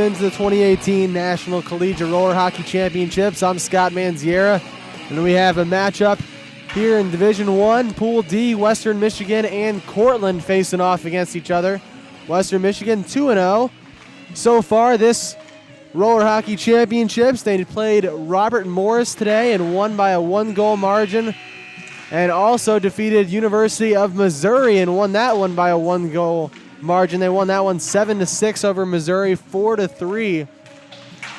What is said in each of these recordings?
into the 2018 National Collegiate Roller Hockey Championships. I'm Scott Manziera, and we have a matchup here in Division I, Pool D. Western Michigan and Cortland facing off against each other. Western Michigan 2-0. So far this Roller Hockey Championships, they played Robert Morris today and won by a 1-goal margin, and also defeated University of Missouri and won that one by a 1-goal margin. They won that one 7-6 over Missouri, 4-3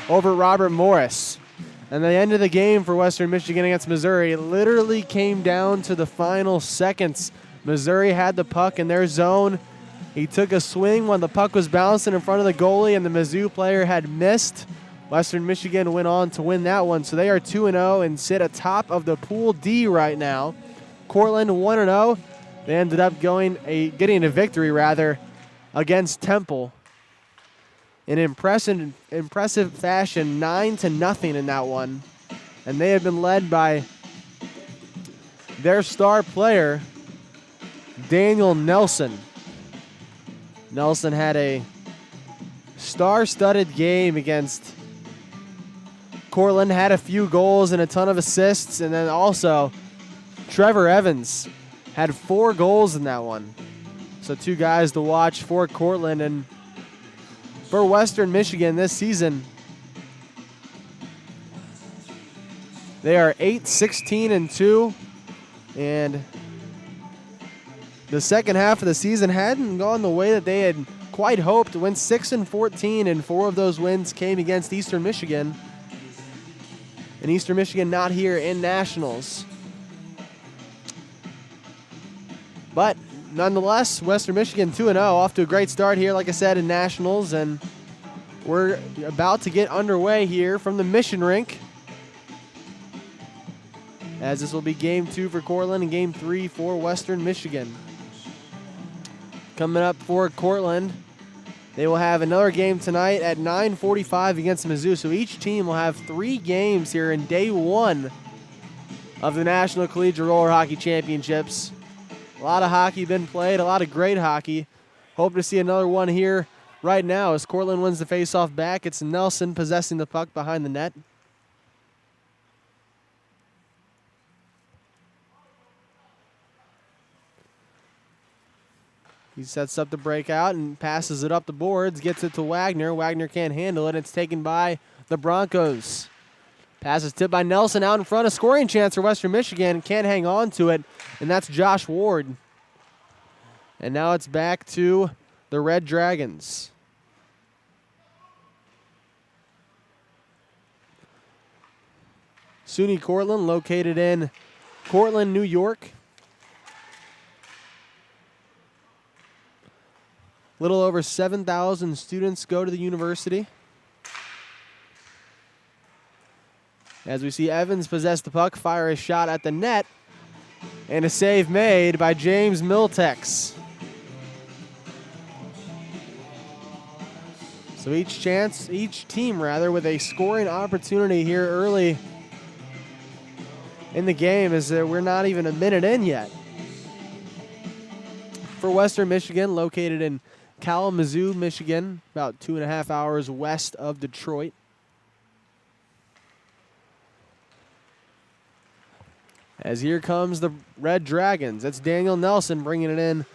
over Robert Morris. And the end of the game for Western Michigan against Missouri literally came down to the final seconds. Missouri had the puck in their zone. He took a swing when the puck was bouncing in front of the goalie and the Mizzou player had missed. Western Michigan went on to win that one. So they are 2-0 and sit atop of the Pool D right now. Cortland 1-0. They ended up getting a victory against Temple in impressive fashion, 9-0 in that one. And they have been led by their star player, Daniel Nelson. Nelson had a star-studded game against Cortland, had a few goals and a ton of assists, and then also Trevor Evans had 4 goals in that one. So 2 guys to watch for Cortland. And for Western Michigan this season, they are 8-16-2, and the second half of the season hadn't gone the way that they had quite hoped. Went 6-14, and 4 of those wins came against Eastern Michigan. And Eastern Michigan not here in Nationals. But nonetheless, Western Michigan 2-0, off to a great start here, like I said, in Nationals. And we're about to get underway here from the Mission Rink, as this will be Game 2 for Cortland and Game 3 for Western Michigan. Coming up for Cortland, they will have another game tonight at 9:45 against Mizzou. So each team will have 3 games here in Day 1 of the National Collegiate Roller Hockey Championships. A lot of hockey been played, a lot of great hockey. Hope to see another one here right now as Cortland wins the faceoff back. It's Nelson possessing the puck behind the net. He sets up the breakout and passes it up the boards, gets it to Wagner. Wagner can't handle it. It's taken by the Broncos. Pass is tipped by Nelson out in front. A scoring chance for Western Michigan. Can't hang on to it, and that's Josh Ward. And now it's back to the Red Dragons. SUNY Cortland, located in Cortland, New York. Little over 7,000 students go to the university. As we see Evans possess the puck, fire a shot at the net, and a save made by James Miltex. So each team with a scoring opportunity here early in the game, as we're not even a minute in yet. For Western Michigan, located in Kalamazoo, Michigan, about 2.5 hours west of Detroit. As here comes the Red Dragons. That's Daniel Nelson bringing it in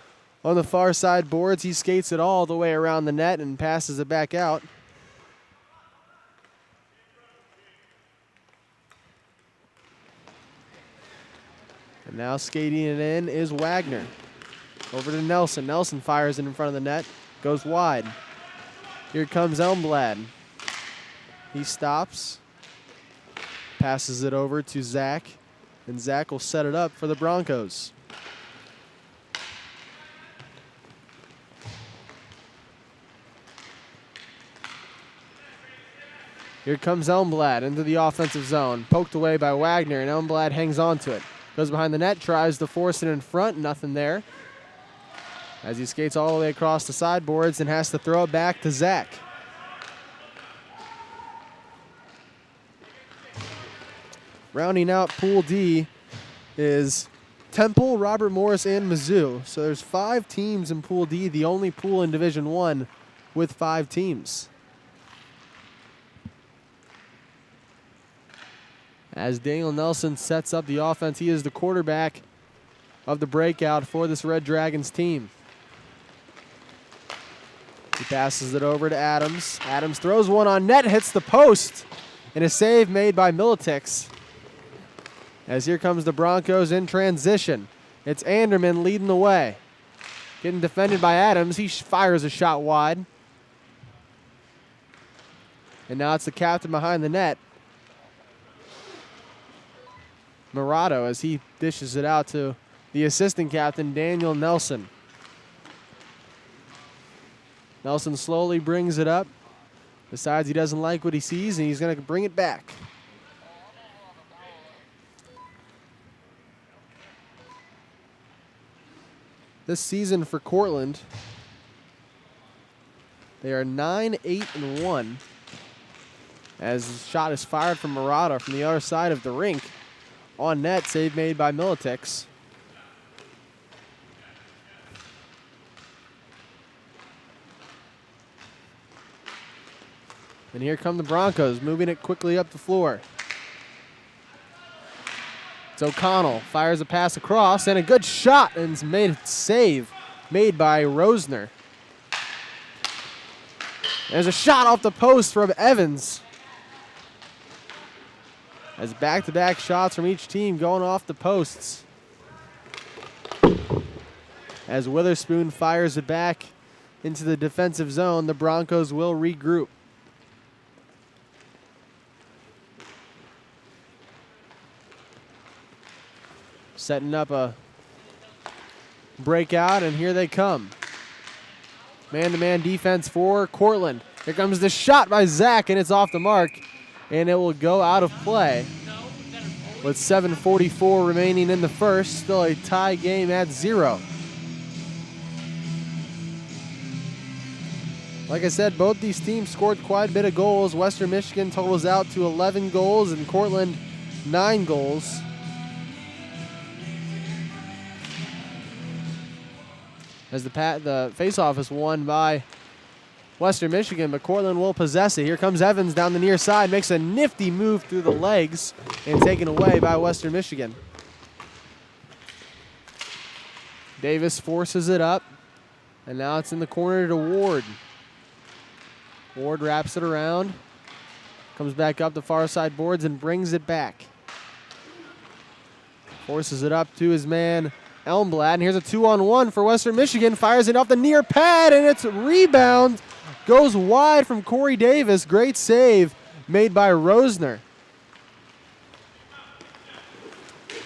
on the far side boards. He skates it all the way around the net and passes it back out. And now skating it in is Wagner. Over to Nelson. Nelson fires it in front of the net. Goes wide. Here comes Elmblad. He stops. Passes it over to Zach. And Zach will set it up for the Broncos. Here comes Elmblad into the offensive zone. Poked away by Wagner, and Elmblad hangs on to it. Goes behind the net, tries to force it in front. Nothing there. As he skates all the way across the sideboards and has to throw it back to Zach. Rounding out Pool D is Temple, Robert Morris, and Mizzou. So there's 5 teams in Pool D, the only pool in Division I with 5 teams. As Daniel Nelson sets up the offense, he is the quarterback of the breakout for this Red Dragons team. He passes it over to Adams. Adams throws one on net, hits the post, and a save made by Militix. As here comes the Broncos in transition. It's Anderman leading the way. Getting defended by Adams. He fires a shot wide. And now it's the captain behind the net, Murado, as he dishes it out to the assistant captain, Daniel Nelson. Nelson slowly brings it up. Decides he doesn't like what he sees, and he's going to bring it back. This season for Cortland, they are 9-8-1. As the shot is fired from Murata from the other side of the rink. On net, save made by Militix. And here come the Broncos, moving it quickly up the floor. It's O'Connell, fires a pass across, and a good shot, and it's made a save made by Rosner. There's a shot off the post from Evans. As back-to-back shots from each team going off the posts. As Witherspoon fires it back into the defensive zone, the Broncos will regroup. Setting up a breakout, and here they come. Man-to-man defense for Cortland. Here comes the shot by Zach, and it's off the mark. And it will go out of play with 7:44 remaining in the first. Still a tie game at 0. Like I said, both these teams scored quite a bit of goals. Western Michigan totals out to 11 goals and Cortland 9 goals. As the faceoff is won by Western Michigan, but Cortland will possess it. Here comes Evans down the near side, makes a nifty move through the legs, and taken away by Western Michigan. Davis forces it up, and now it's in the corner to Ward. Ward wraps it around, comes back up the far side boards and brings it back. Forces it up to his man, Elmblad, and here's a 2-on-1 for Western Michigan. Fires it off the near pad, and it's a rebound. Goes wide from Corey Davis. Great save made by Rosner.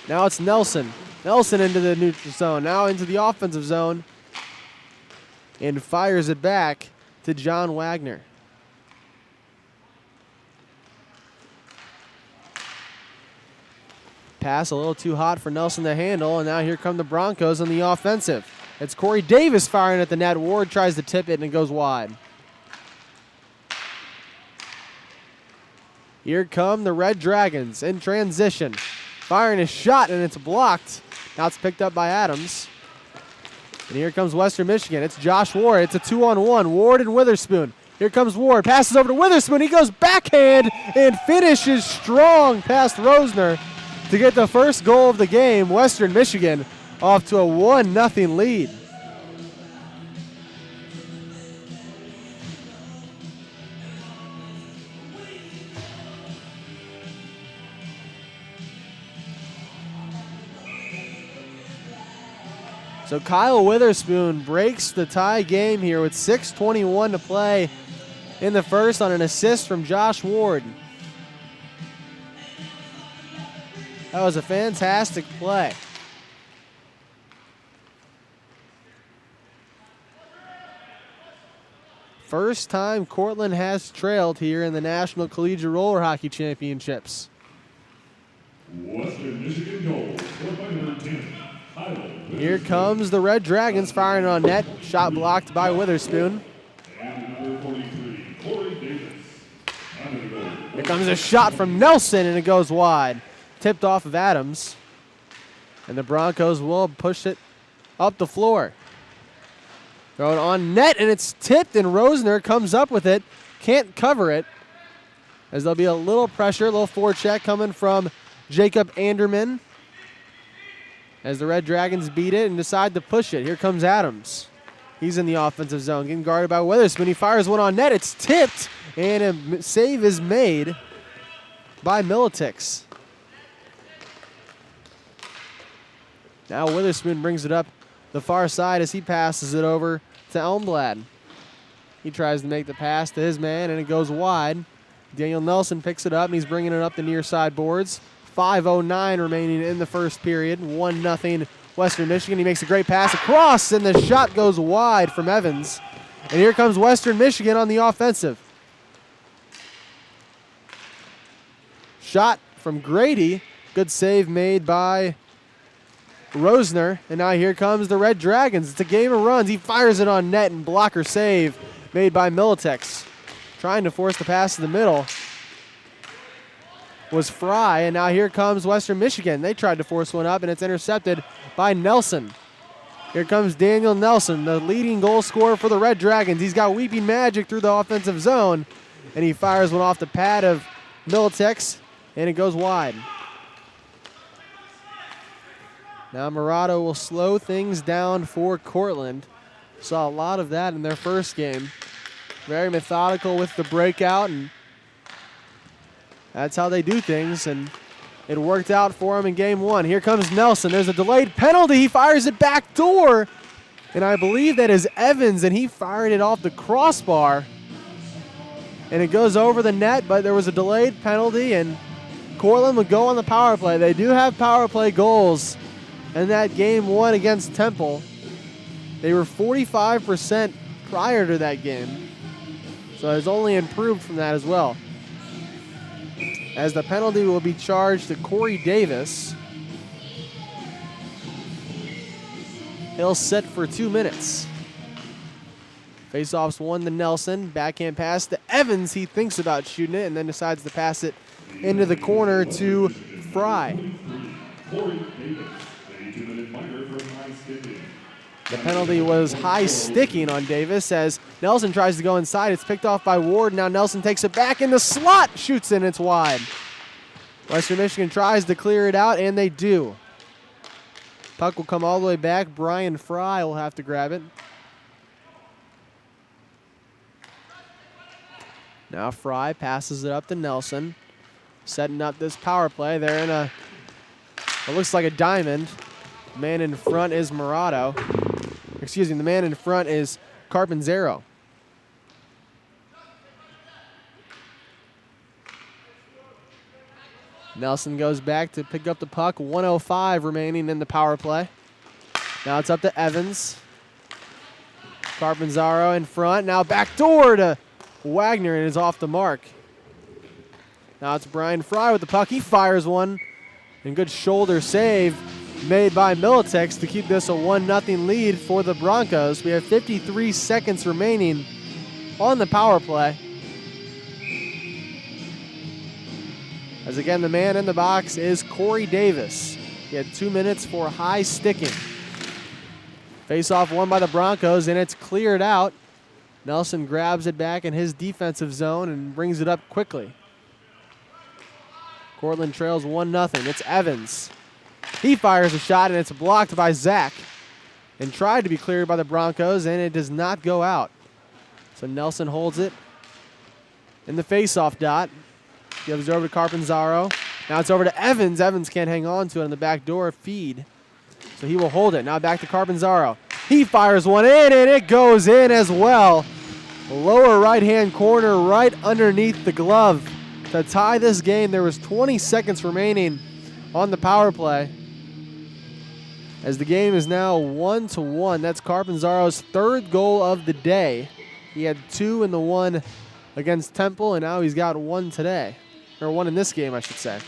Now it's Nelson. Nelson into the neutral zone. Now into the offensive zone. And fires it back to John Wagner. Pass a little too hot for Nelson to handle, and now here come the Broncos on the offensive. It's Corey Davis firing at the net. Ward tries to tip it, and it goes wide. Here come the Red Dragons in transition. Firing a shot, and it's blocked. Now it's picked up by Adams. And here comes Western Michigan. It's Josh Ward. It's a 2-on-1. Ward and Witherspoon. Here comes Ward. Passes over to Witherspoon. He goes backhand and finishes strong past Rosner to get the first goal of the game. Western Michigan off to a 1-0 lead. So Kyle Witherspoon breaks the tie game here with 6:21 to play in the first on an assist from Josh Ward. That was a fantastic play. First time Cortland has trailed here in the National Collegiate Roller Hockey Championships. Western Michigan goal, scored by number 10. Here comes the Red Dragons firing on net. Shot blocked by Witherspoon. And number 43, Corey Davis. Here comes a shot from Nelson, and it goes wide. Tipped off of Adams. And the Broncos will push it up the floor. Throw it on net, and it's tipped, and Rosner comes up with it. Can't cover it. as there'll be a little pressure, a little forecheck coming from Jacob Anderman as the Red Dragons beat it and decide to push it. Here comes Adams. He's in the offensive zone, getting guarded by Witherspoon. He fires one on net. It's tipped, and a save is made by Militix. Now Witherspoon brings it up the far side as he passes it over to Elmblad. He tries to make the pass to his man, and it goes wide. Daniel Nelson picks it up, and he's bringing it up the near side boards. 5:09 remaining in the first period. 1-0 Western Michigan. He makes a great pass across, and the shot goes wide from Evans. And here comes Western Michigan on the offensive. Shot from Grady. Good save made by Rosner. And now here comes the Red Dragons. It's a game of runs. He fires it on net, and blocker save made by Militix. Trying to force the pass to the middle was Fry, and now here comes Western Michigan. They tried to force one up, and it's intercepted by Nelson. Here comes Daniel Nelson, the leading goal scorer for the Red Dragons. He's got Weeping Magic through the offensive zone, and he fires one off the pad of Militix, and it goes wide. Now Murata will slow things down for Cortland. Saw a lot of that in their first game. Very methodical with the breakout, and that's how they do things, and it worked out for him in game one. Here comes Nelson. There's a delayed penalty. He fires it back door, and I believe that is Evans, and he fired it off the crossbar, and it goes over the net, but there was a delayed penalty, and Cortland would go on the power play. They do have power play goals in that game one against Temple. They were 45% prior to that game. So it's only improved from that as well. As the penalty will be charged to Corey Davis. He'll sit for 2 minutes. Faceoff's one to Nelson. Backhand pass to Evans. He thinks about shooting it and then decides to pass it into the corner to Fry. Corey Davis, a 2-minute minor for high sticking. The penalty was high sticking on Davis as Nelson tries to go inside. It's picked off by Ward. Now Nelson takes it back in the slot, shoots it, and it's wide. Western Michigan tries to clear it out, and they do. Puck will come all the way back. Brian Fry will have to grab it. Now Fry passes it up to Nelson, setting up this power play. They're in a, it looks like a diamond. The man in front is Murado. Excuse me, the man in front is Carpinzero. Nelson goes back to pick up the puck. 1:05 remaining in the power play. Now it's up to Evans. Carpinzaro in front. Now backdoor to Wagner, and is off the mark. Now it's Brian Fry with the puck. He fires one, and good shoulder save made by Militix to keep this a 1-0 lead for the Broncos. We have 53 seconds remaining on the power play. As again, the man in the box is Corey Davis. He had 2 minutes for high sticking. Face-off won by the Broncos, and it's cleared out. Nelson grabs it back in his defensive zone and brings it up quickly. Cortland trails 1-0. It's Evans. He fires a shot, and it's blocked by Zach. And tried to be cleared by the Broncos, and it does not go out. So Nelson holds it in the face-off dot. Gives it over to Carpinzaro. Now it's over to Evans. Evans can't hang on to it on the back door feed. So he will hold it. Now back to Carpinzaro. He fires one in, and it goes in as well. Lower right-hand corner right underneath the glove. To tie this game, there was 20 seconds remaining on the power play. As the game is now 1-1. That's Carpinzaro's third goal of the day. He had 2 in the one against Temple, and now he's got 1 today. Or 1 in this game, I should say.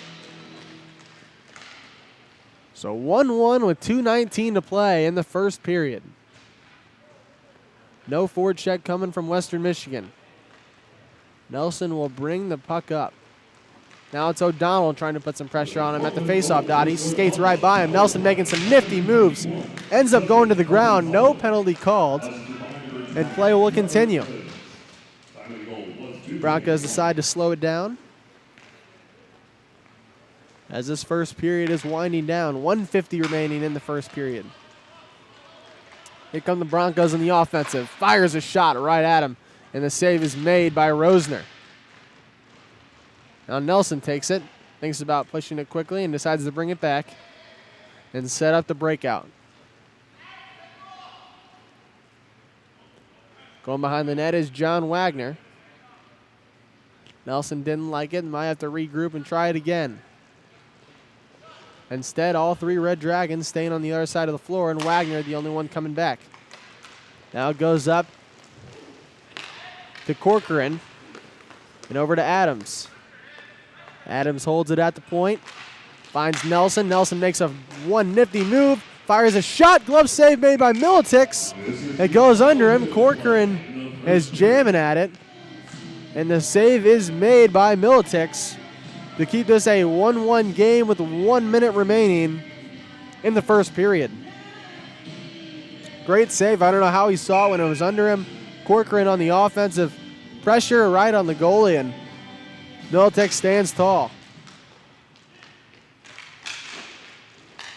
So 1-1 with 2:19 to play in the first period. No forward check coming from Western Michigan. Nelson will bring the puck up. Now it's O'Donnell trying to put some pressure on him at the faceoff dot. He skates right by him. Nelson making some nifty moves. Ends up going to the ground. No penalty called. And play will continue. Broncos decide to slow it down. as this first period is winding down. 1:50 remaining in the first period. Here come the Broncos in the offensive. Fires a shot right at him, and the save is made by Rosner. Now Nelson takes it, thinks about pushing it quickly, and decides to bring it back and set up the breakout. Going behind the net is John Wagner. Nelson didn't like it and might have to regroup and try it again. Instead, all three Red Dragons staying on the other side of the floor, and Wagner the only one coming back. Now it goes up to Corcoran and over to Adams. Adams holds it at the point, finds Nelson. Nelson makes a one nifty move, fires a shot. Glove save made by Militix. It goes under him. Corcoran is jamming at it, and the save is made by Militix to keep this a 1-1 game with 1 minute remaining in the first period. Great save. I don't know how he saw it when it was under him. Corcoran on the offensive pressure right on the goalie, and Militix stands tall.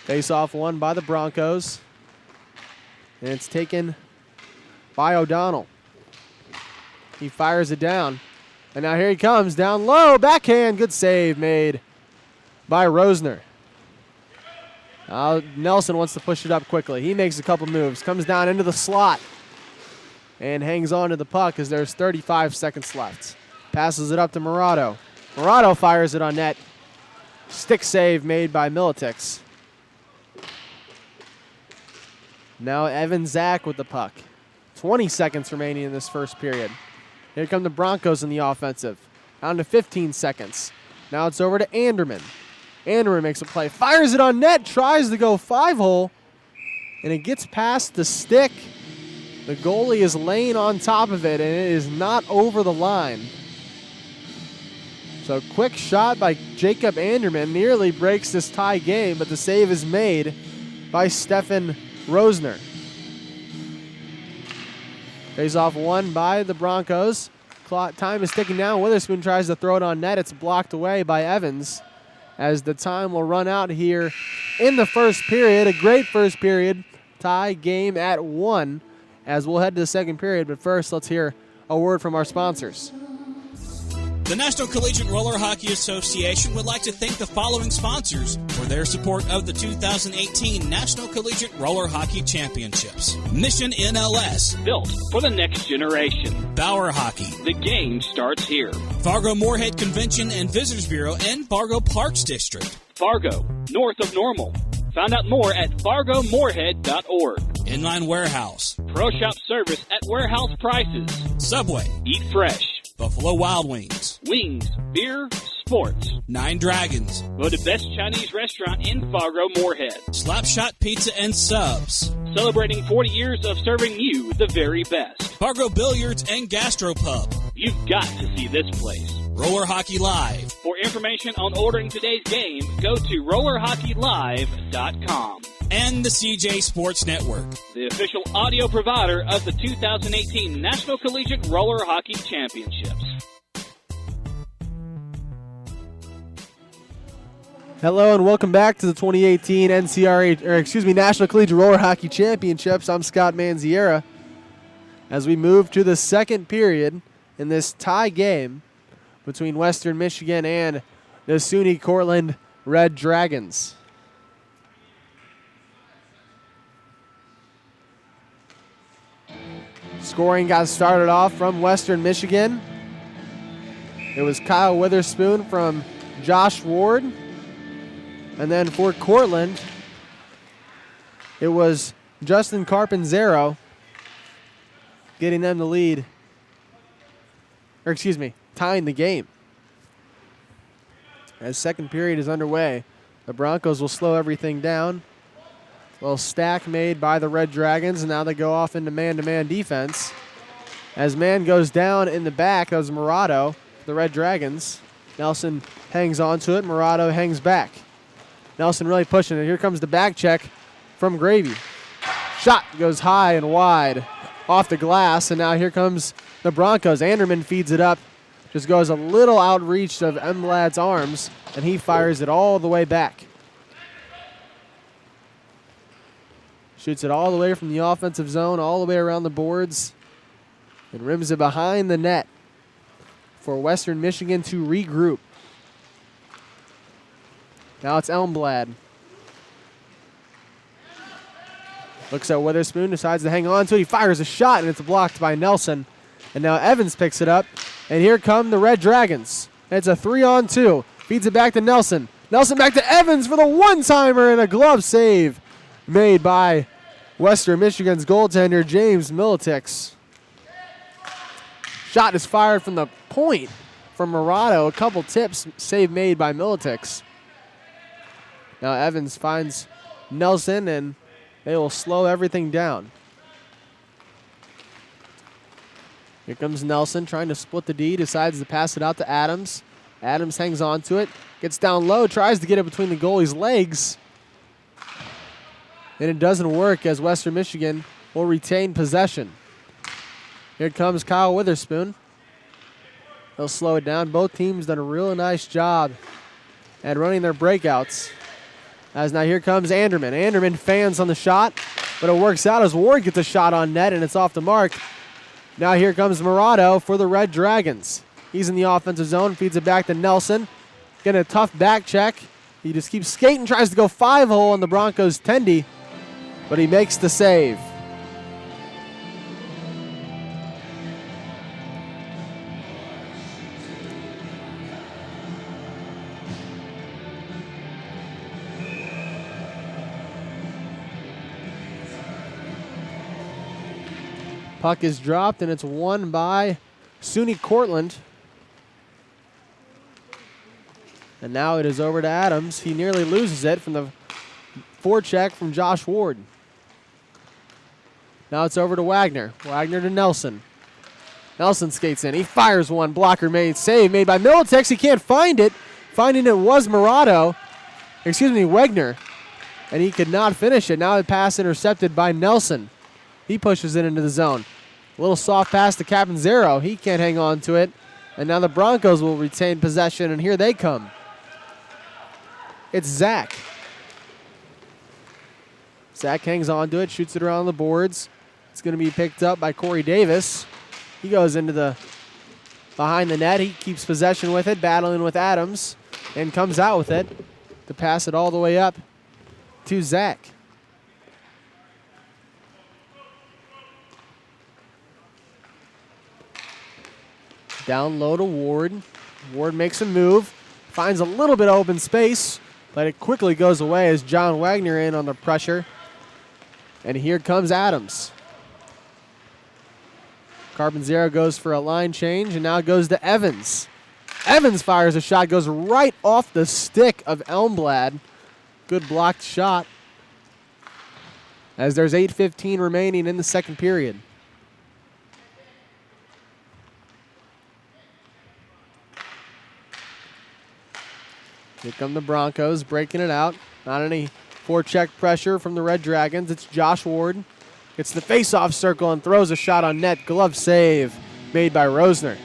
Face-off won by the Broncos, and it's taken by O'Donnell. He fires it down, and now here he comes down low, backhand, good save made by Rosner. Nelson wants to push it up quickly. He makes a couple moves, comes down into the slot, and hangs on to the puck as there's 35 seconds left. Passes it up to Morado. Morado fires it on net. Stick save made by Militix. Now Evan Zach with the puck. 20 seconds remaining in this first period. Here come the Broncos in the offensive. Down to 15 seconds. Now it's over to Anderman. Anderman makes a play. Fires it on net. Tries to go 5-hole. And it gets past the stick. The goalie is laying on top of it, and it is not over the line. So quick shot by Jacob Anderman nearly breaks this tie game, but the save is made by Stefan Rosner. Face-off won by the Broncos. Time is ticking down. Witherspoon tries to throw it on net. It's blocked away by Evans as the time will run out here in the first period. A great first period. Tie game at 1 as we'll head to the second period. But first, let's hear a word from our sponsors. The National Collegiate Roller Hockey Association would like to thank the following sponsors for their support of the 2018 National Collegiate Roller Hockey Championships. Mission NLS, built for the next generation. Bauer Hockey, the game starts here. Fargo Moorhead Convention and Visitors Bureau and Fargo Parks District. Fargo, north of Normal. Find out more at fargomoorhead.org. Inline Warehouse. Pro Shop service at warehouse prices. Subway. Eat fresh. Buffalo Wild Wings. Wings, beer, sports. Nine Dragons. Voted best Chinese restaurant in Fargo Moorhead. Slapshot Pizza and Subs. Celebrating 40 years of serving you the very best. Fargo Billiards and Gastropub. You've got to see this place. Roller Hockey Live. For information on ordering today's game, go to rollerhockeylive.com. And the CJ Sports Network, the official audio provider of the 2018 National Collegiate Roller Hockey Championships. Hello and welcome back to the 2018 National Collegiate Roller Hockey Championships. I'm Scott Manziera. As we move to the second period in this tie game between Western Michigan and the SUNY Cortland Red Dragons. Scoring got started off from Western Michigan. It was Kyle Witherspoon from Josh Ward. And then for Cortland, it was Justin Carpenzero getting them the lead. Tying the game. As second period is underway, the Broncos will slow everything down. A little stack made by the Red Dragons, and now they go off into man-to-man defense. As man goes down in the back, that was Morado, the Red Dragons. Nelson hangs on to it. Morado hangs back. Nelson really pushing it. Here comes the back check from Gravy. Shot goes high and wide off the glass, and now here comes the Broncos. Anderman feeds it up Just goes a little outreach of Emblad's arms, and he fires it all the way back. Shoots it all the way from the offensive zone, all the way around the boards, and rims it behind the net for Western Michigan to regroup. Now it's Elmblad. Looks at Witherspoon, decides to hang on to it. He fires a shot, and it's blocked by Nelson. And now Evans picks it up, and here come the Red Dragons. It's a 3-on-2. Feeds it back to Nelson. Nelson back to Evans for the one-timer, and a glove save made by Western Michigan's goaltender, James Militix. Shot is fired from the point from Murado. A couple tips, save made by Militix. Now Evans finds Nelson, and they will slow everything down. Here comes Nelson trying to split the D, decides to pass it out to Adams. Adams hangs on to it, gets down low, tries to get it between the goalie's legs. And it doesn't work as Western Michigan will retain possession. Here comes Kyle Witherspoon. They'll slow it down. Both teams done a real nice job at running their breakouts. As now here comes Anderman. Anderman fans on the shot, but it works out as Ward gets a shot on net, and it's off the mark. Now here comes Murado for the Red Dragons. He's in the offensive zone, feeds it back to Nelson. Getting a tough back check. He just keeps skating, tries to go 5-hole on the Broncos' Tendy, but he makes the save. Puck is dropped, and it's won by SUNY Cortland. And now it is over to Adams. He nearly loses it from the forecheck from Josh Ward. Now it's over to Wagner. Wagner to Nelson. Nelson skates in. He fires one. Blocker made. Save made by Militix. He can't find it. Finding it was Wagner. And he could not finish it. Now the pass intercepted by Nelson. He pushes it into the zone. A little soft pass to Capanzaro. He can't hang on to it. And now the Broncos will retain possession, and here they come. It's Zach. Zach hangs on to it, shoots it around the boards. It's going to be picked up by Corey Davis. He goes into the behind the net. He keeps possession with it, battling with Adams, and comes out with it to pass it all the way up to Zach. Down low to Ward. Ward makes a move, finds a little bit of open space, but it quickly goes away as John Wagner in on the pressure. And here comes Adams. Capanzaro goes for a line change, and now it goes to Evans. Evans fires a shot, goes right off the stick of Elmblad. Good blocked shot. As there's 8:15 remaining in the second period. Here come the Broncos, breaking it out. Not any forecheck pressure from the Red Dragons. It's Josh Ward. Gets the face-off circle and throws a shot on net. Glove save made by Rosner.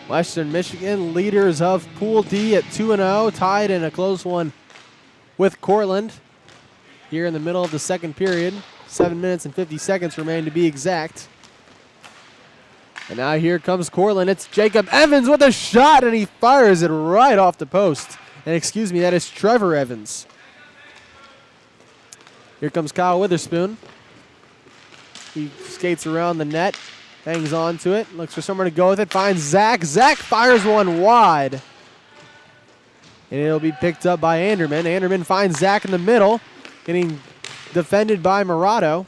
Western Michigan, leaders of Pool D at 2-0, tied in a close one with Cortland here in the middle of the second period. 7 minutes and 50 seconds remain to be exact. And now here comes Cortland. It's Jacob Evans with a shot, and he fires it right off the post. And excuse me, that is Trevor Evans. Here comes Kyle Witherspoon. He skates around the net, hangs on to it, looks for someone to go with it, finds Zach. Zach fires one wide. And it'll be picked up by Anderman. Anderman finds Zach in the middle, getting defended by Murado.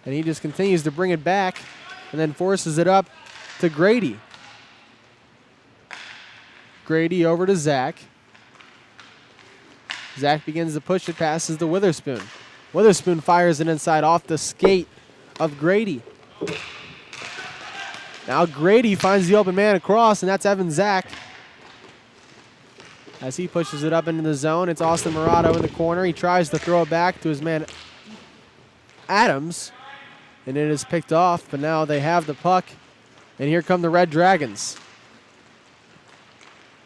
And he just continues to bring it back and then forces it up to Grady. Grady over to Zach. Zach begins to push it, passes to Witherspoon. Witherspoon fires it inside off the skate of Grady. Now Grady finds the open man across, and that's Evan Zach. As he pushes it up into the zone, it's Austin Murado in the corner. He tries to throw it back to his man Adams, and it is picked off, but now they have the puck, and here come the Red Dragons.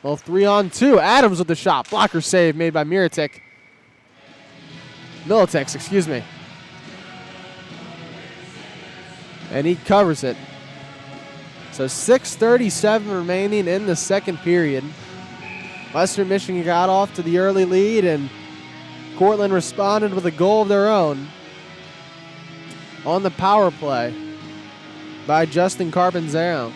Well, 3-on-2. Adams with the shot. Blocker save made by Militex, excuse me. And he covers it. So 6:37 remaining in the second period. Western Michigan got off to the early lead, and Cortland responded with a goal of their own on the power play by Justin Carpenzero.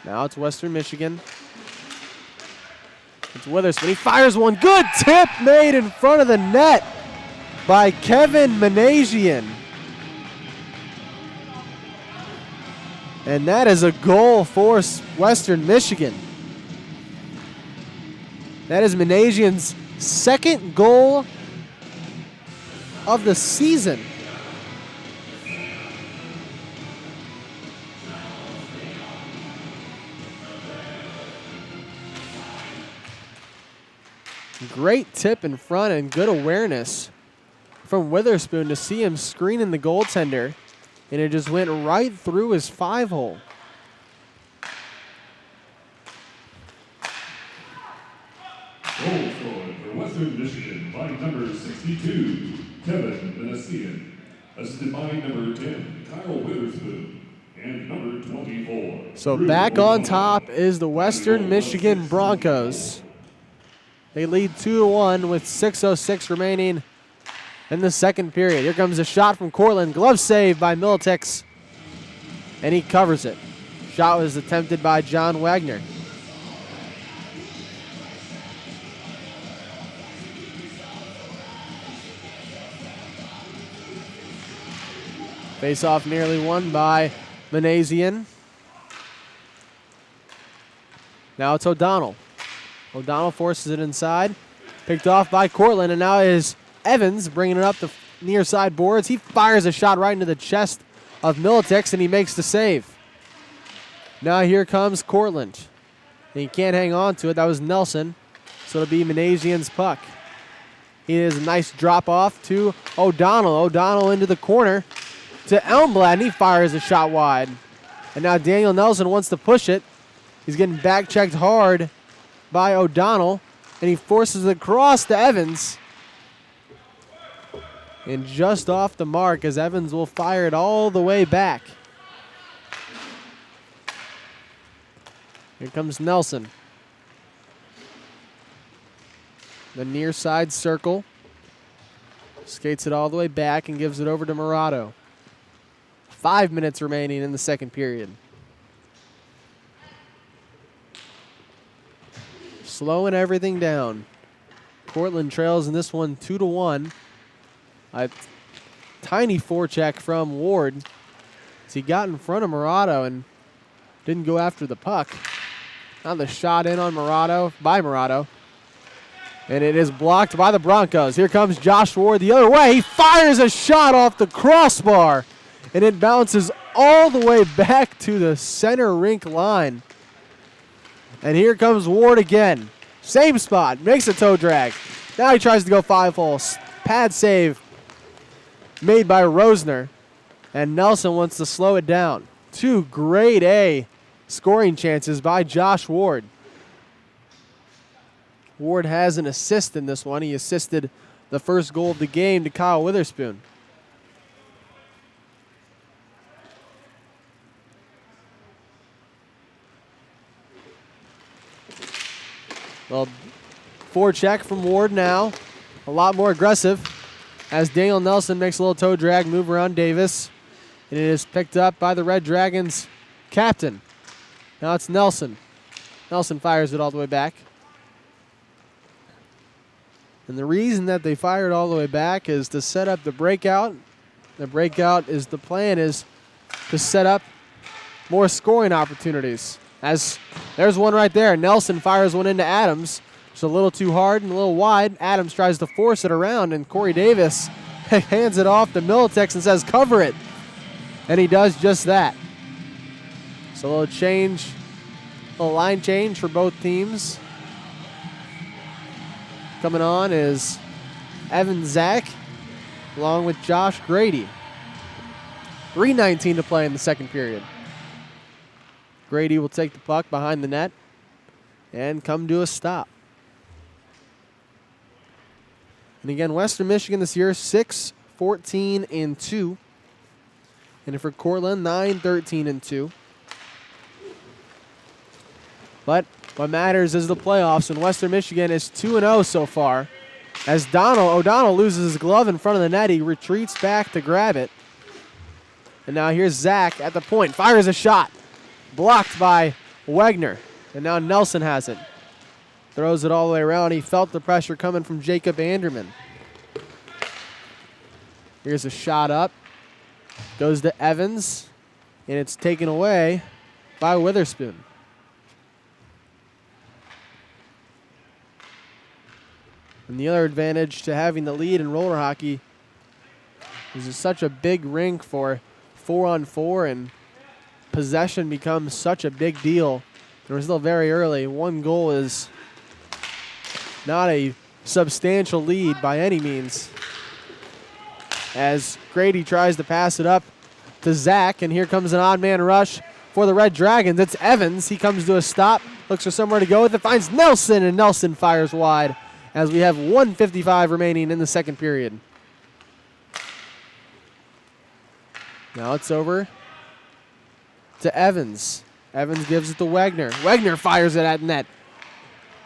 Now it's Western Michigan. It's Witherspoon. He fires one. Good tip made in front of the net by Kevin Managian. And that is a goal for Western Michigan. That is Managian's second goal of the season. Great tip in front and good awareness from Witherspoon to see him screening the goaltender, and it just went right through his 5-hole. Goal scored for Western Michigan by number 62, Kevin Managian. Assisted by number 10, Kyle Witherspoon. And number 24. So back on top is the Western Michigan Broncos. They lead 2-1 with 6:06 remaining in the second period. Here comes a shot from Cortland. Glove save by Militex, and he covers it. Shot was attempted by John Wagner. Face-off nearly won by Managian. Now it's O'Donnell. O'Donnell forces it inside. Picked off by Cortland, and now is Evans bringing it up the near side boards. He fires a shot right into the chest of Militex, and he makes the save. Now here comes Cortland. And he can't hang on to it. That was Nelson. So it'll be Managian's puck. He is a nice drop off to O'Donnell. O'Donnell into the corner to Elmblad, and he fires a shot wide. And now Daniel Nelson wants to push it. He's getting back checked hard by O'Donnell, and he forces it across to Evans. And just off the mark, as Evans will fire it all the way back. Here comes Nelson. The near side circle. Skates it all the way back and gives it over to Murado. 5 minutes remaining in the second period. Slowing everything down. Cortland trails in this one 2-1. A tiny forecheck from Ward as he got in front of Murado and didn't go after the puck. Now the shot in on by Murado. And it is blocked by the Broncos. Here comes Josh Ward the other way. He fires a shot off the crossbar, and it bounces all the way back to the center rink line. And here comes Ward again. Same spot. Makes a toe drag. Now he tries to go 5-hole. Pad save made by Rosner. And Nelson wants to slow it down. Two grade A scoring chances by Josh Ward. Ward has an assist in this one. He assisted the first goal of the game to Kyle Witherspoon. Well, forecheck from Ward now. A lot more aggressive as Daniel Nelson makes a little toe drag move around Davis. And it is picked up by the Red Dragons captain. Now it's Nelson. Nelson fires it all the way back. And the reason that they fired all the way back is to set up the breakout. The breakout is the plan is to set up more scoring opportunities. As there's one right there. Nelson fires one into Adams. It's a little too hard and a little wide. Adams tries to force it around, and Corey Davis hands it off to Militex and says, cover it. And he does just that. So a little change, a little line change for both teams. Coming on is Evan Zach along with Josh Grady. 3:19 to play in the second period. Grady will take the puck behind the net and come to a stop. And again, Western Michigan this year, 6-14-2. And for Cortland, 9-13-2. But what matters is the playoffs, and Western Michigan is 2-0 so far. As O'Donnell loses his glove in front of the net, he retreats back to grab it. And now here's Zach at the point, fires a shot. Blocked by Wegner. And now Nelson has it. Throws it all the way around. He felt the pressure coming from Jacob Anderman. Here's a shot up. Goes to Evans. And it's taken away by Witherspoon. And the other advantage to having the lead in roller hockey is it's such a big rink for 4-on-4, and possession becomes such a big deal. And we're still very early. One goal is not a substantial lead by any means. As Grady tries to pass it up to Zach, and here comes an odd man rush for the Red Dragons. It's Evans. He comes to a stop, looks for somewhere to go with it, finds Nelson, and Nelson fires wide as we have 1:55 remaining in the second period. Now it's over to Evans. Evans gives it to Wegner. Wegner fires it at net.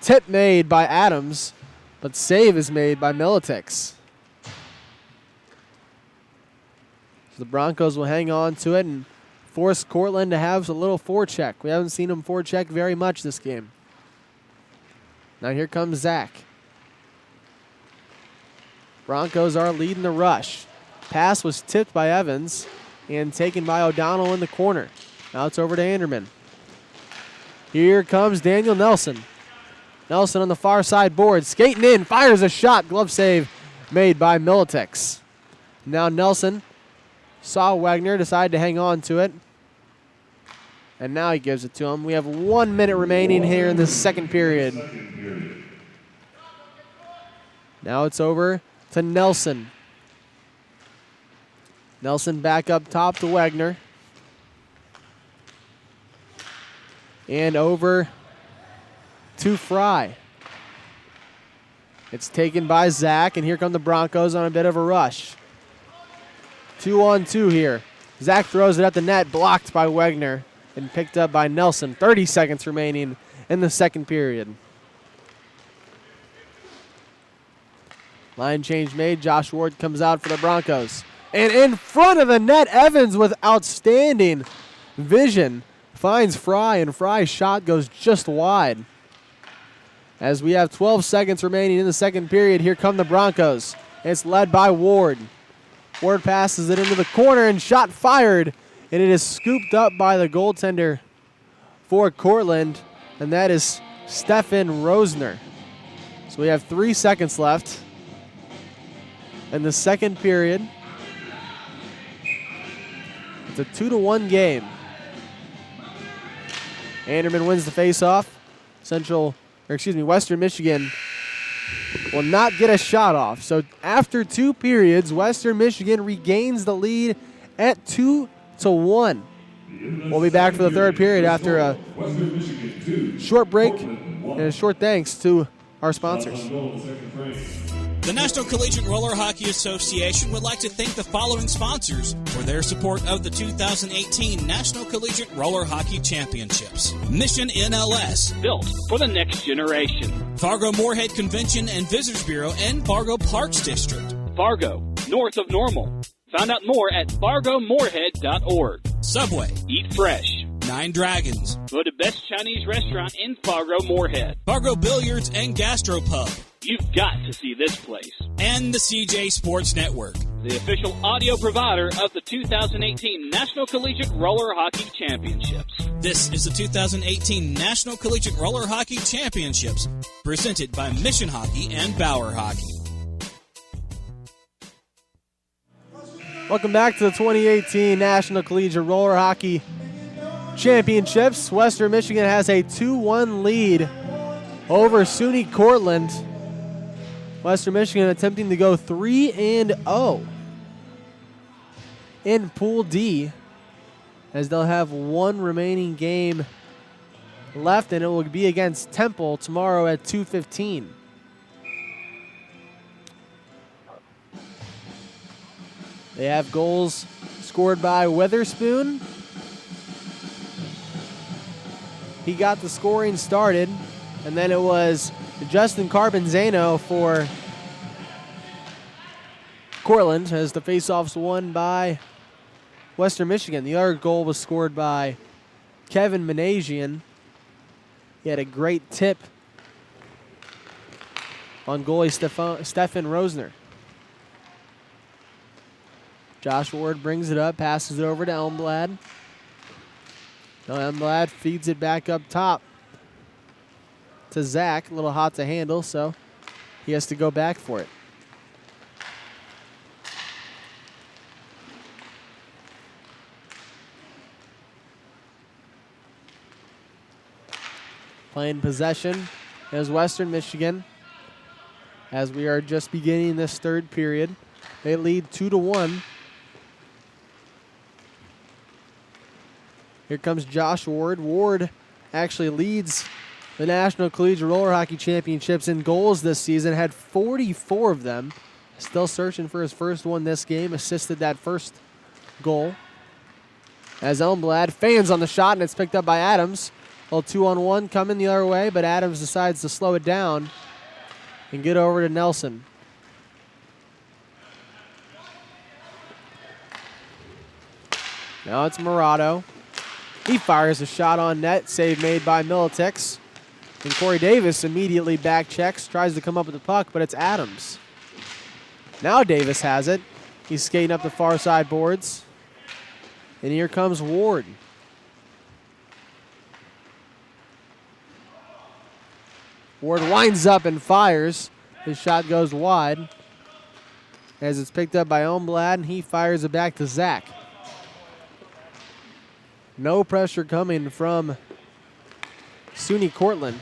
Tip made by Adams, but save is made by Militex. So the Broncos will hang on to it and force Cortland to have a little forecheck. We haven't seen him forecheck very much this game. Now here comes Zach. Broncos are leading the rush. Pass was tipped by Evans and taken by O'Donnell in the corner. Now it's over to Anderman. Here comes Daniel Nelson. Nelson on the far side board, skating in, fires a shot. Glove save made by Militex. Now Nelson saw Wegner, decided to hang on to it. And now he gives it to him. We have 1 minute remaining here in the second period. Now it's over to Nelson. Nelson back up top to Wegner. And over to Fry. It's taken by Zach, and here come the Broncos on a bit of a rush. 2-on-2 here. Zach throws it at the net, blocked by Wegner, and picked up by Nelson. 30 seconds remaining in the second period. Line change made. Josh Ward comes out for the Broncos. And in front of the net, Evans with outstanding vision finds Fry, and Fry's shot goes just wide. As we have 12 seconds remaining in the second period, here come the Broncos. It's led by Ward. Ward passes it into the corner, and shot fired, and it is scooped up by the goaltender for Cortland, and that is Stefan Rosner. So we have 3 seconds left in the second period. It's a 2-1 game. Anderman wins the faceoff. Western Michigan will not get a shot off. So after 2 periods, Western Michigan regains the lead at 2-1. We'll be back for the third period after a short break and a short thanks to our sponsors. The National Collegiate Roller Hockey Association would like to thank the following sponsors for their support of the 2018 National Collegiate Roller Hockey Championships. Mission NLS, Built for the next generation. Fargo Moorhead Convention and Visitors Bureau and Fargo Parks District. Fargo, north of Normal. Find out more at fargomoorhead.org. Subway, Eat fresh. 9 Dragons, Voted best Chinese restaurant in Fargo Moorhead. Fargo Billiards and Gastropub, You've got to see this place. and the CJ Sports Network. The official audio provider of the 2018 National Collegiate Roller Hockey Championships. This is the 2018 National Collegiate Roller Hockey Championships, presented by Mission Hockey and Bauer Hockey. Welcome back to the 2018 National Collegiate Roller Hockey Championships. Western Michigan has a 2-1 lead over SUNY Cortland. Western Michigan attempting to go 3-0 in Pool D, as they'll have one remaining game left, and it will be against Temple tomorrow at 2:15. They have goals scored by Witherspoon. He got the scoring started, and then it was Justin Carbonzano for Cortland as the faceoffs won by Western Michigan. The other goal was scored by Kevin Managian. He had a great tip on goalie Stefan Rosner. Josh Ward brings it up, passes it over to Elmblad. Now Elmblad feeds it back up top to Zach. A little hot to handle, so he has to go back for it. Playing possession is Western Michigan as we are just beginning this third period. They lead 2-1. Here comes Josh Ward. Ward actually leads the National Collegiate Roller Hockey Championships in goals this season, had 44 of them. Still searching for his first one this game, assisted that first goal. As Elmblad fans on the shot, and it's picked up by Adams. A little 2-on-1 coming the other way, but Adams decides to slow it down and get over to Nelson. Now it's Murado. He fires a shot on net, save made by Militix. And Corey Davis immediately back checks, tries to come up with the puck, but it's Adams. Now Davis has it. He's skating up the far side boards. And here comes Ward. Ward winds up and fires. His shot goes wide as it's picked up by Elmblad, and he fires it back to Zach. No pressure coming from SUNY Cortland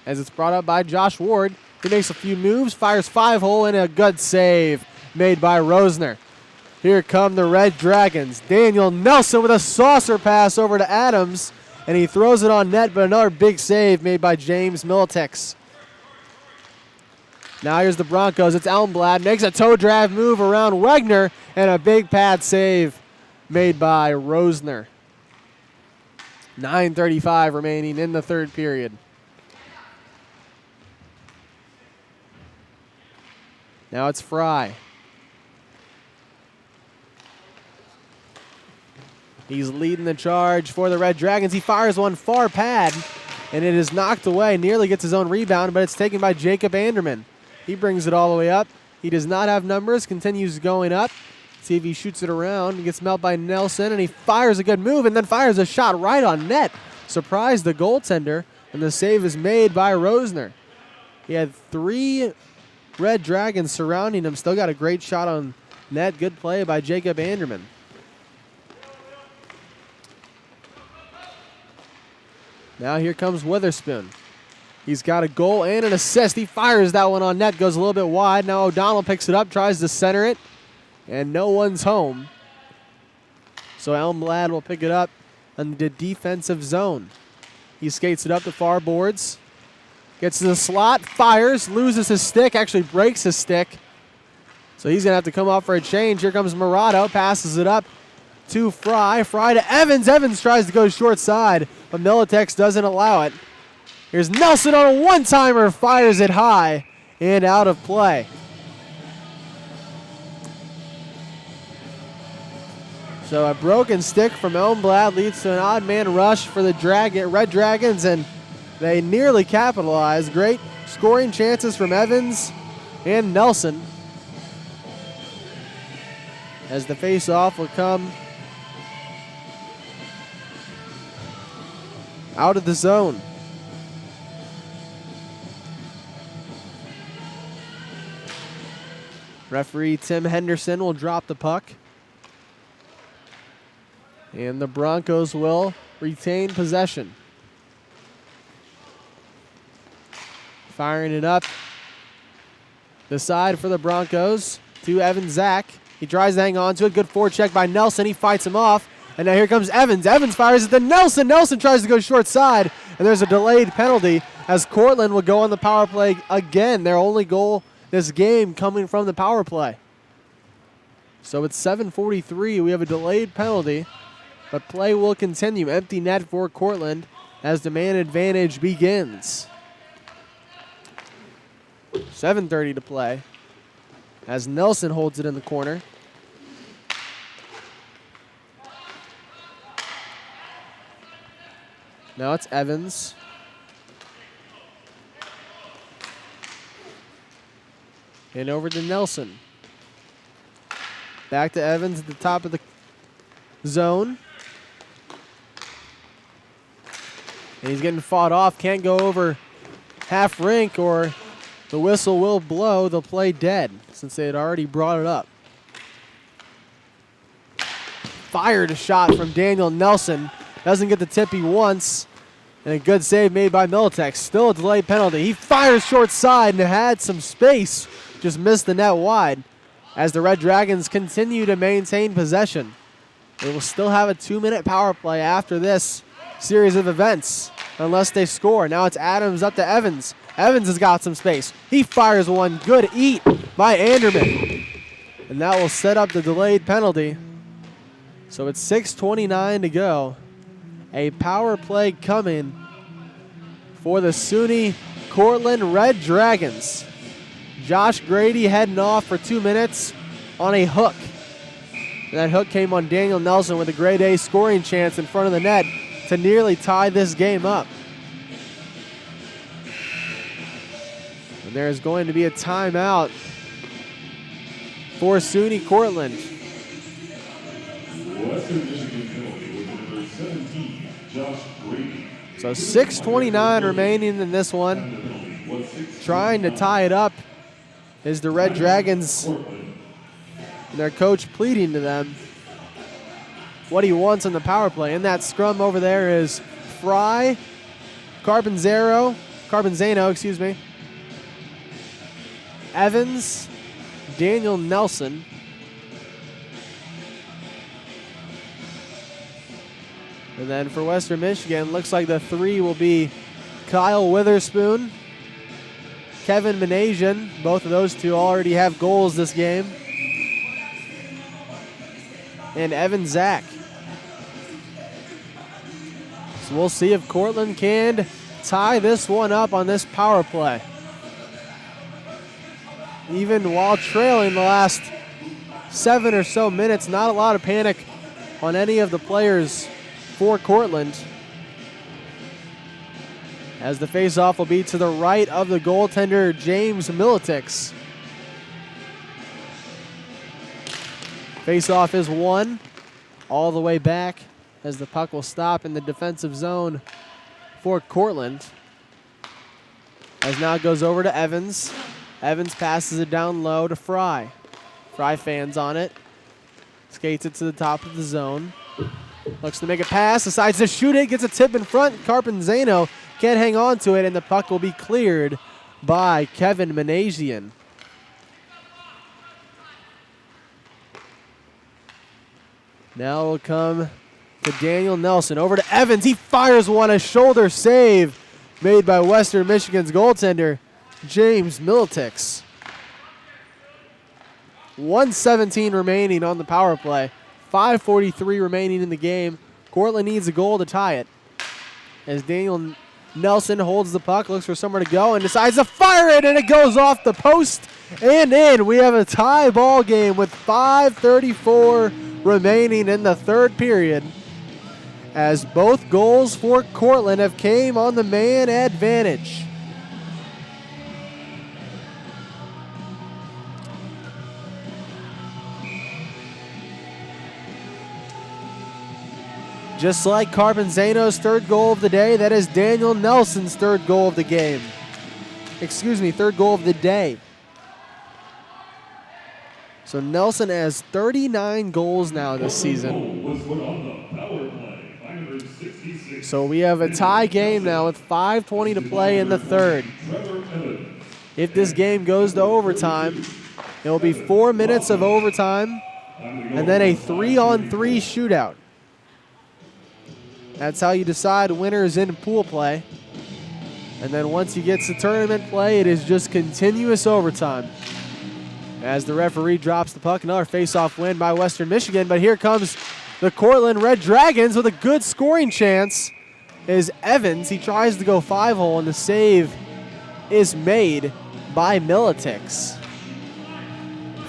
as it's brought up by Josh Ward. He makes a few moves, fires 5-hole, and a good save made by Rosner. Here come the Red Dragons. Daniel Nelson with a saucer pass over to Adams, and he throws it on net, but another big save made by James Militix. Now here's the Broncos. It's Elmblad. Makes a toe drive move around Wegner, and a big pad save made by Rosner. 9:35 remaining in the third period. Now it's Fry. He's leading the charge for the Red Dragons. He fires one far pad, and it is knocked away. Nearly gets his own rebound, but it's taken by Jacob Anderman. He brings it all the way up. He does not have numbers, continues going up. See if he shoots it around. He gets met by Nelson, and he fires a good move and then fires a shot right on net. Surprised the goaltender, and the save is made by Rosner. He had 3 Red Dragons surrounding him. Still got a great shot on net. Good play by Jacob Anderman. Now here comes Witherspoon. He's got a goal and an assist. He fires that one on net. Goes a little bit wide. Now O'Donnell picks it up, tries to center it, and no one's home. So Elmblad will pick it up in the defensive zone. He skates it up the far boards. Gets to the slot, fires, loses his stick, actually breaks his stick. So he's going to have to come off for a change. Here comes Murado, passes it up to Fry. Fry to Evans. Evans tries to go short side, but Militix doesn't allow it. Here's Nelson on a one-timer, fires it high and out of play. So a broken stick from Elmblad leads to an odd man rush for the Red Dragons, and they nearly capitalize. Great scoring chances from Evans and Nelson. As the face-off will come out of the zone. Referee Tim Henderson will drop the puck. And the Broncos will retain possession. Firing it up the side for the Broncos to Evan Zach. He tries to hang on to it. Good forecheck by Nelson. He fights him off. And now here comes Evans. Evans fires it to Nelson. Nelson tries to go short side. And there's a delayed penalty as Cortland will go on the power play again. Their only goal this game coming from the power play. So it's 7:43. We have a delayed penalty. But play will continue. Empty net for Cortland as the man advantage begins. 7:30 to play as Nelson holds it in the corner. Now it's Evans. And over to Nelson. Back to Evans at the top of the zone. And he's getting fought off. Can't go over half rink or the whistle will blow. They'll play dead since they had already brought it up. Fired a shot from Daniel Nelson. Doesn't get the tip he wants. And a good save made by Militex. Still a delayed penalty. He fires short side and had some space. Just missed the net wide as the Red Dragons continue to maintain possession. They will still have a 2-minute power play after this series of events unless they score. Now it's Adams up to Evans. Evans has got some space. He fires one. Good eat by Anderman. And that will set up the delayed penalty. So it's 6:29 to go. A power play coming for the SUNY Cortland Red Dragons. Josh Grady heading off for 2 minutes on a hook. And that hook came on Daniel Nelson with a grade A scoring chance in front of the net to nearly tie this game up. And there is going to be a timeout for SUNY Cortland. Western Michigan penalty with number 17, Josh Grady. So 6:29 remaining in this one. Trying to tie it up is the Red Dragons. And their coach pleading to them what he wants on the power play. In that scrum over there is Fry, Carbonzano, Evans, Daniel Nelson, and then for Western Michigan, looks like the three will be Kyle Witherspoon, Kevin Manasian. Both of those two already have goals this game. And Evan Zach. So we'll see if Cortland can tie this one up on this power play. Even while trailing the last 7 or so minutes, not a lot of panic on any of the players for Cortland. As the faceoff will be to the right of the goaltender, James Militix. Faceoff is won all the way back as the puck will stop in the defensive zone for Cortland. As now it goes over to Evans. Evans passes it down low to Fry. Fry fans on it. Skates it to the top of the zone. Looks to make a pass, decides to shoot it, gets a tip in front. Carpenzano can't hang on to it, and the puck will be cleared by Kevin Manasian. Now will come to Daniel Nelson. Over to Evans. He fires one, a shoulder save made by Western Michigan's goaltender, James Militix. 1:17 remaining on the power play. 5:43 remaining in the game. Cortland needs a goal to tie it. As Daniel Nelson holds the puck, looks for somewhere to go, and decides to fire it, and it goes off the post and in. We have a tie ball game with 5:34 remaining in the third period, as both goals for Cortland have came on the man advantage. Just like Carbonzano's third goal of the day, that is Daniel Nelson's third goal of the game. Excuse me, third goal of the day. So Nelson has 39 goals now this season. So we have a tie game now with 5:20 to play in the third. If this game goes to overtime, it will be 4 minutes of overtime and then a 3-on-3 shootout. That's how you decide winners in pool play. And then once you get to tournament play, it is just continuous overtime. As the referee drops the puck, another face-off win by Western Michigan. But here comes the Cortland Red Dragons with a good scoring chance. Is Evans. He tries to go 5-hole, and the save is made by Militix.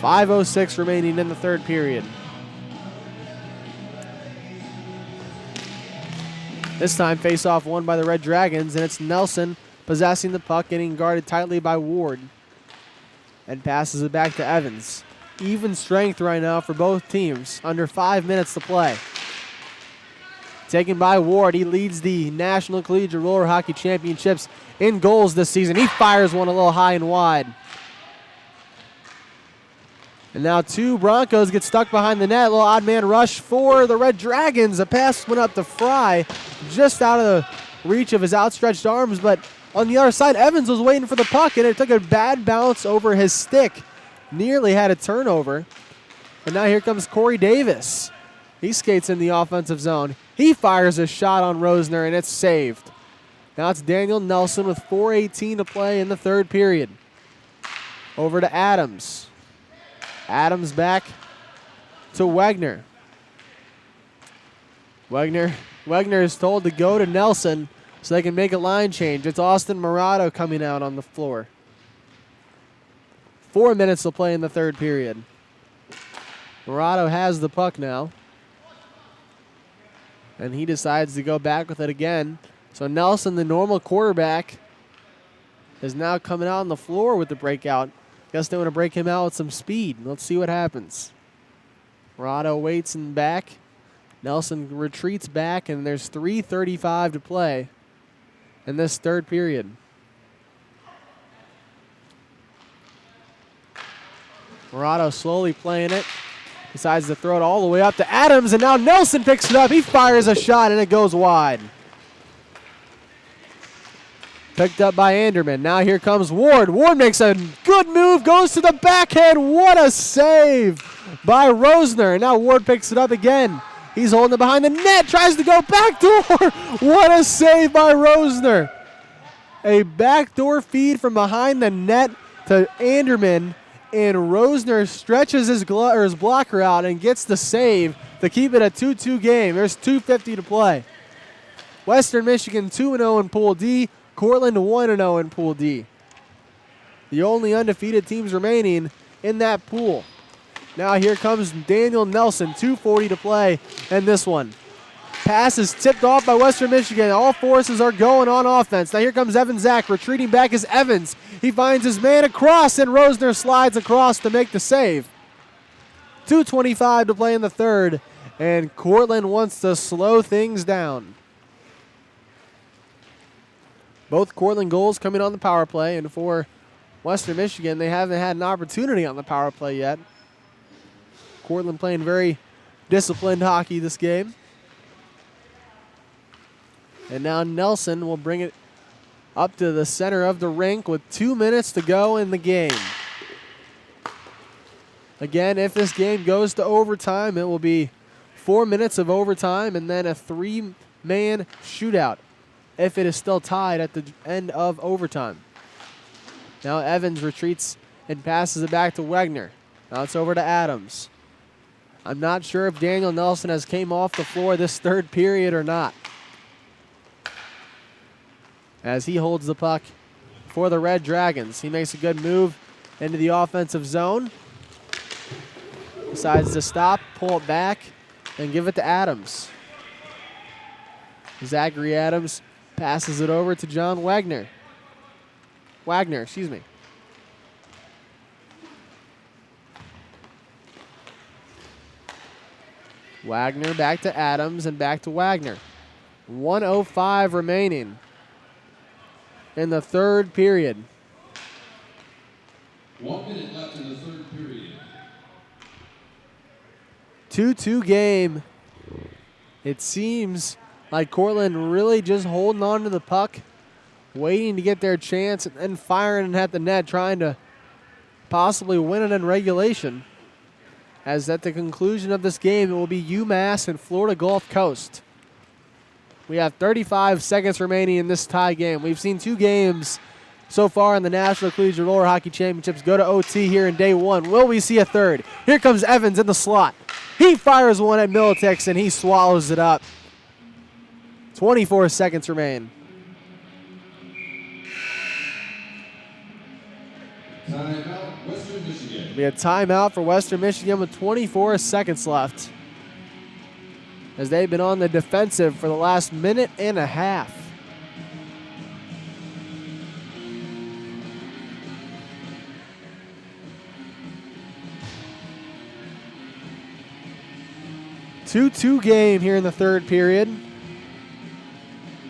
5:06 remaining in the third period. This time, face-off won by the Red Dragons, and it's Nelson possessing the puck, getting guarded tightly by Ward. And passes it back to Evans. Even strength right now for both teams. Under 5 minutes to play. Taken by Ward. He leads the National Collegiate Roller Hockey Championships in goals this season. He fires one a little high and wide. And now two Broncos get stuck behind the net. A little odd man rush for the Red Dragons. A pass went up to Fry, just out of the reach of his outstretched arms. But on the other side, Evans was waiting for the puck, and it took a bad bounce over his stick. Nearly had a turnover. And now here comes Corey Davis. He skates in the offensive zone. He fires a shot on Rosner, and it's saved. Now it's Daniel Nelson with 4:18 to play in the third period. Over to Adams. Adams back to Wagner. Wagner is told to go to Nelson so they can make a line change. It's Austin Morado coming out on the floor. 4 minutes to play in the third period. Morado has the puck now. And he decides to go back with it again. So Nelson, the normal quarterback, is now coming out on the floor with the breakout. Guess they want to break him out with some speed. Let's see what happens. Morado waits and back. Nelson retreats back, and there's 3:35 to play in this third period. Morado slowly playing it. Decides to throw it all the way up to Adams, and now Nelson picks it up. He fires a shot, and it goes wide. Picked up by Anderman. Now here comes Ward. Ward makes a good move, goes to the backhand. What a save by Rosner. And now Ward picks it up again. He's holding it behind the net, tries to go backdoor. What a save by Rosner. A backdoor feed from behind the net to Anderman, and Rosner stretches his blocker out and gets the save to keep it a 2-2 game. There's 2:50 to play. Western Michigan 2-0 in Pool D. Cortland 1-0 in Pool D. The only undefeated teams remaining in that pool. Now here comes Daniel Nelson, 2:40 to play in this one. Pass is tipped off by Western Michigan. All forces are going on offense. Now here comes Evan Zach. Retreating back is Evans. He finds his man across, and Rosner slides across to make the save. 2:25 to play in the third, and Cortland wants to slow things down. Both Cortland goals coming on the power play, and for Western Michigan, they haven't had an opportunity on the power play yet. Cortland playing very disciplined hockey this game. And now Nelson will bring it up to the center of the rink with 2 minutes to go in the game. Again, if this game goes to overtime, it will be 4 minutes of overtime and then a 3-man shootout if it is still tied at the end of overtime. Now Evans retreats and passes it back to Wagner. Now it's over to Adams. I'm not sure if Daniel Nelson has came off the floor this third period or not, as he holds the puck for the Red Dragons. He makes a good move into the offensive zone. Decides to stop, pull it back, and give it to Adams. Zachary Adams passes it over to John Wagner. Wagner, excuse me. Wagner back to Adams and back to Wagner. 1:05 remaining in the third period. 1 minute left in the third period. 2-2 game. It seems like Cortland really just holding on to the puck, waiting to get their chance and then firing at the net, trying to possibly win it in regulation. As at the conclusion of this game, it will be UMass and Florida Gulf Coast. We have 35 seconds remaining in this tie game. We've seen 2 games so far in the National Collegiate Roller Hockey Championships go to OT here in day 1. Will we see a third? Here comes Evans in the slot. He fires one at Militex and he swallows it up. 24 seconds remain. Timeout, Western Michigan. It'll be a timeout for Western Michigan with 24 seconds left, as they've been on the defensive for the last minute and a half. Two-two game here in the third period.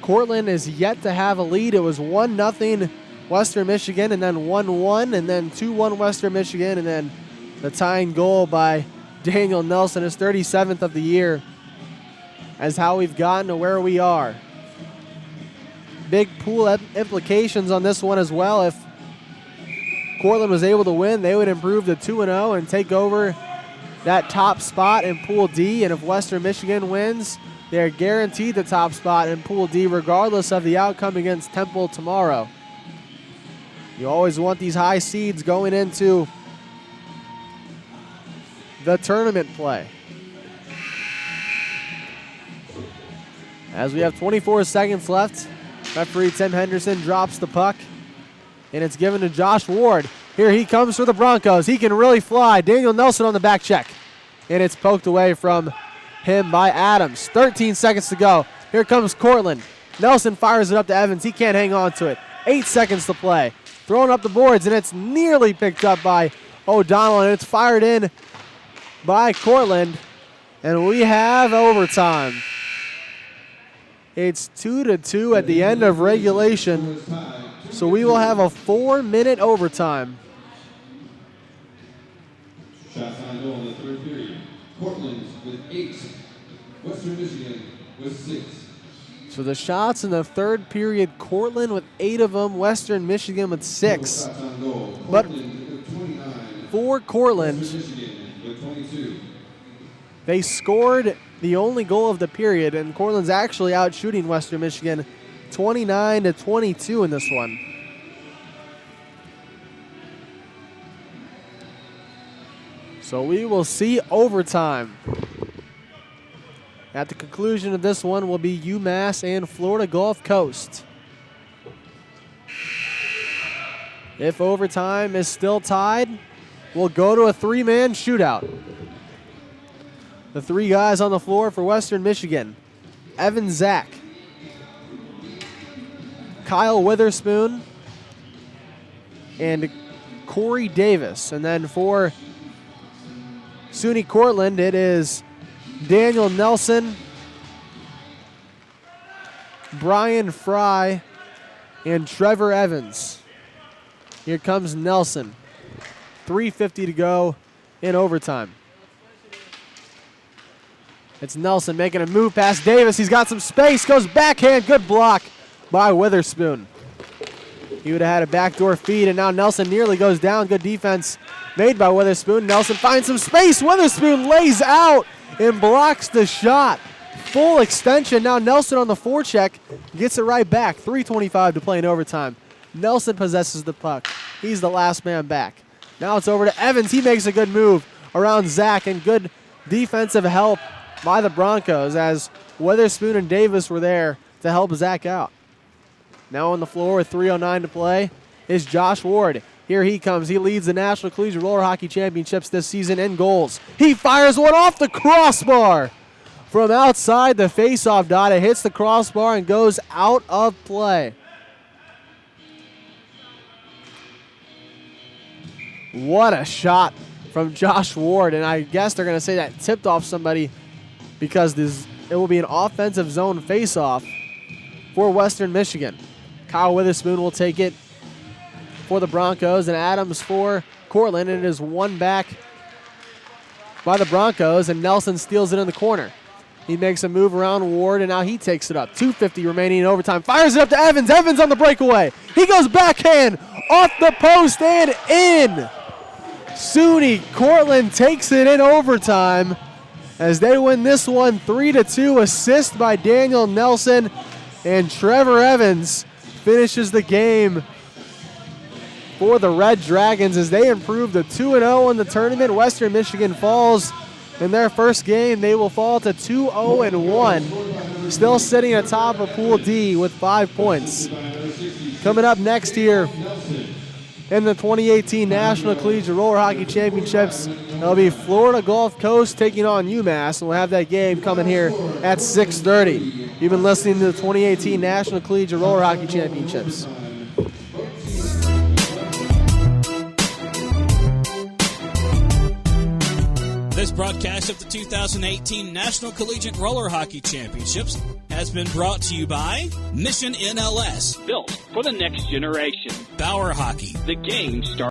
Cortland is yet to have a lead. It was 1-0 Western Michigan, and then 1-1, and then 2-1 Western Michigan, and then the tying goal by Daniel Nelson, his 37th of the year, as how we've gotten to where we are. Big pool implications on this one as well. If Cortland was able to win, they would improve to 2-0 and take over that top spot in Pool D. And if Western Michigan wins, they're guaranteed the top spot in Pool D regardless of the outcome against Temple tomorrow. You always want these high seeds going into the tournament play. As we have 24 seconds left, referee Tim Henderson drops the puck, and it's given to Josh Ward. Here he comes for the Broncos. He can really fly. Daniel Nelson on the back check, and it's poked away from him by Adams. 13 seconds to go. Here comes Cortland. Nelson fires it up to Evans. He can't hang on to it. 8 seconds to play. Throwing up the boards, and it's nearly picked up by O'Donnell, and it's fired in by Cortland, and we have overtime. It's 2-2 at the end of regulation, so we will have a 4-minute overtime. Shots on goal in the third period. Cortland with 8. Western Michigan with 6. So the shots in the third period, Cortland with 8 of them, Western Michigan with 6. Shots on goal. But Cortland with 29. for Cortland, Western Michigan with 22. they scored the only goal of the period, and Cortland's actually out shooting Western Michigan 29-22 in this one. So we will see overtime. At the conclusion of this one will be UMass and Florida Gulf Coast. If overtime is still tied, we'll go to a 3-man shootout. The 3 guys on the floor for Western Michigan: Evan Zach, Kyle Witherspoon, and Corey Davis. And then for SUNY Cortland, it is Daniel Nelson, Brian Fry, and Trevor Evans. Here comes Nelson. 3:50 to go in overtime. It's Nelson making a move past Davis. He's got some space, goes backhand, good block by Witherspoon. He would have had a backdoor feed, and now Nelson nearly goes down. Good defense made by Witherspoon. Nelson finds some space. Witherspoon lays out and blocks the shot. Full extension. Now Nelson on the forecheck gets it right back. 3:25 to play in overtime. Nelson possesses the puck. He's the last man back. Now it's over to Evans. He makes a good move around Zach, and good defensive help by the Broncos as Witherspoon and Davis were there to help Zach out. Now on the floor with 3:09 to play is Josh Ward. Here he comes. He leads the National Collegiate Roller Hockey Championships this season in goals. He fires one off the crossbar from outside the faceoff dot. It hits the crossbar and goes out of play. What a shot from Josh Ward, and I guess they're going to say that tipped off somebody because it will be an offensive zone face-off for Western Michigan. Kyle Witherspoon will take it for the Broncos, and Adams for Cortland, and it is won back by the Broncos, and Nelson steals it in the corner. He makes a move around Ward, and now he takes it up. 2:50 remaining in overtime. Fires it up to Evans. Evans on the breakaway. He goes backhand off the post and in. SUNY Cortland takes it in overtime as they win this one 3-2. Assist by Daniel Nelson, and Trevor Evans finishes the game for the Red Dragons as they improve to 2-0 in the tournament. Western Michigan falls in their first game. They will fall to 2-0-1, still sitting atop of Pool D with 5 points. Coming up next here in the 2018 National Collegiate Roller Hockey Championships, it'll be Florida Gulf Coast taking on UMass, and we'll have that game coming here at 6:30. You've been listening to the 2018 National Collegiate Roller Hockey Championships. This broadcast of the 2018 National Collegiate Roller Hockey Championships has been brought to you by Mission NLS, Built for the next generation. Bauer Hockey, The game starts.